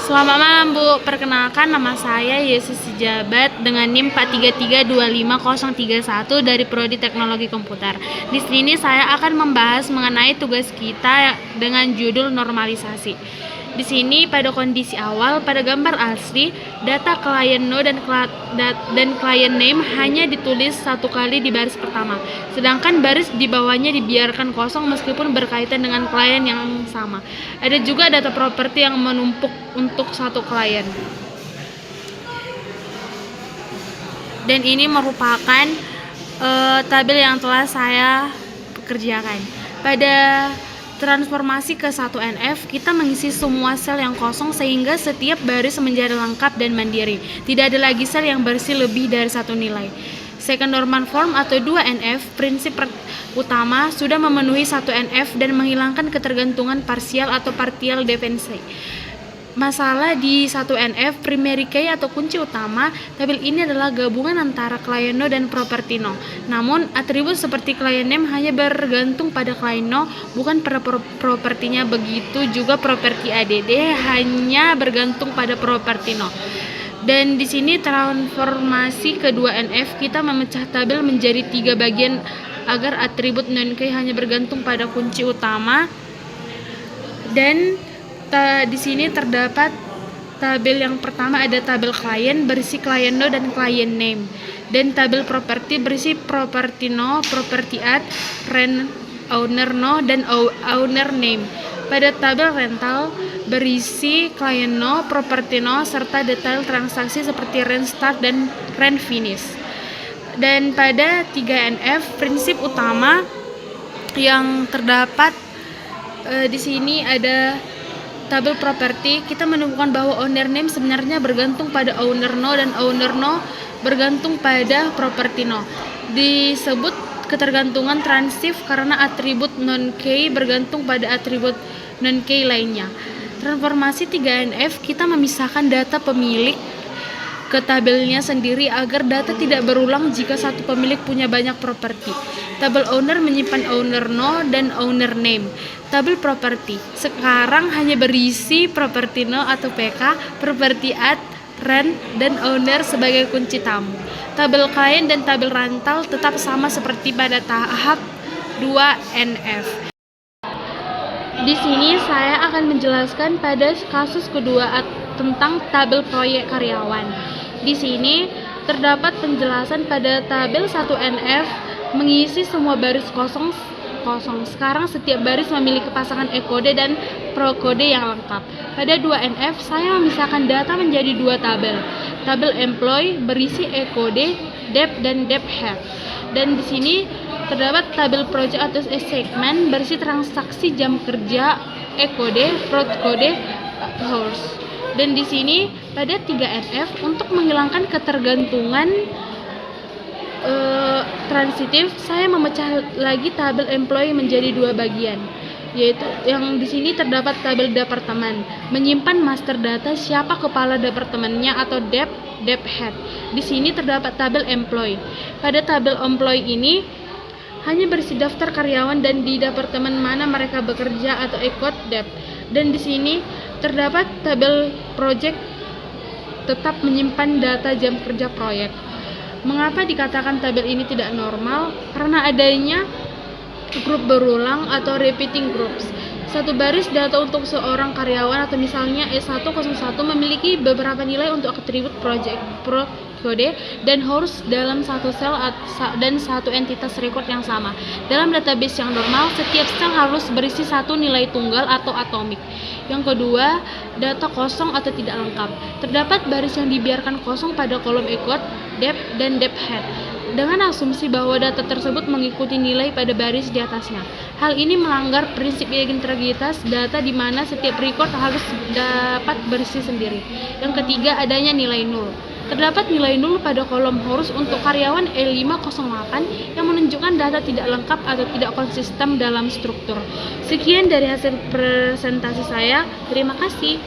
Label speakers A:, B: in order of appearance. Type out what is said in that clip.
A: Selamat malam Bu, perkenalkan nama saya Yesus Sejabat dengan NIM 433250131 dari Prodi Teknologi Komputer. Di sini saya akan membahas mengenai tugas kita dengan judul normalisasi. Di sini pada kondisi awal, pada gambar asli, data client node dan client name hanya ditulis satu kali di baris pertama, sedangkan baris di bawahnya dibiarkan kosong meskipun berkaitan dengan klien yang sama. Ada juga data properti yang menumpuk untuk satu klien. Dan ini merupakan tabel yang telah saya kerjakan. Pada transformasi ke 1NF, kita mengisi semua sel yang kosong sehingga setiap baris menjadi lengkap dan mandiri. Tidak ada lagi sel yang berisi lebih dari satu nilai. Second normal form atau 2NF, prinsip utama sudah memenuhi 1NF dan menghilangkan ketergantungan parsial atau partial dependency. Masalah di 1NF, primary key atau kunci utama, tabel ini adalah gabungan antara client node dan property node. Namun, atribut seperti client name hanya bergantung pada client node, bukan pada propertinya. Begitu juga properti ADD hanya bergantung pada property node. Dan di sini transformasi kedua NF, kita memecah tabel menjadi 3 bagian agar atribut non-key hanya bergantung pada kunci utama. Dan di sini terdapat tabel yang pertama, ada tabel client berisi client node dan client name, dan tabel property berisi property node, property add, rent owner node, dan owner name. Pada tabel rental berisi client node, property node, serta detail transaksi seperti rent start dan rent finish. Dan pada 3NF, prinsip utama yang terdapat di sini ada tabel property. Kita menemukan bahwa owner name sebenarnya bergantung pada owner node dan owner node bergantung pada property node. Disebut ketergantungan transif karena atribut non-key bergantung pada atribut non-key lainnya. Transformasi 3NF, kita memisahkan data pemilik ke tabelnya sendiri agar data tidak berulang jika satu pemilik punya banyak properti. Tabel owner menyimpan owner node dan owner name. Tabel property sekarang hanya berisi property node atau PK, property add, rent, dan owner sebagai kunci tamu. Tabel client dan tabel rental tetap sama seperti pada tahap 2NF. Di sini saya akan menjelaskan pada kasus kedua tentang tabel proyek karyawan. Di sini terdapat penjelasan pada tabel 1NF mengisi semua baris kosong. Sekarang setiap baris memiliki pasangan e-kode dan pro-kode yang lengkap. Pada 2NF, saya memisahkan data menjadi 2 tabel. Tabel employee berisi e-kode, dep, dan dep head. Dan di sini terdapat tabel project atau segmen berisi transaksi jam kerja, e-kode, pro-kode, hours. Dan di sini pada 3NF, untuk menghilangkan ketergantungan transitif, saya memecah lagi tabel employee menjadi 2 bagian, yaitu yang di sini terdapat tabel departemen menyimpan master data siapa kepala departemennya atau dep head. Di sini terdapat tabel employee. Pada tabel employee ini hanya berisi daftar karyawan dan di departemen mana mereka bekerja atau ikut dep. Dan di sini terdapat tabel project tetap menyimpan data jam kerja proyek. Mengapa dikatakan tabel ini tidak normal? Karena adanya grup berulang atau repeating groups. Satu baris data untuk seorang karyawan atau misalnya E101 memiliki beberapa nilai untuk atribut project, pro-kode, dan hours dalam satu sel dan satu entitas record yang sama. Dalam database yang normal, setiap sel harus berisi satu nilai tunggal atau atomik. Yang kedua, data kosong atau tidak lengkap. Terdapat baris yang dibiarkan kosong pada kolom e-code, dep, dan dep head, dengan asumsi bahwa data tersebut mengikuti nilai pada baris di atasnya. Hal ini melanggar prinsip integritas data di mana setiap record harus dapat berisi sendiri. Yang ketiga, adanya nilai nol. Terdapat nilai nol pada kolom hours untuk karyawan E508 yang menunjukkan data tidak lengkap atau tidak konsisten dalam struktur. Sekian dari hasil presentasi saya. Terima kasih.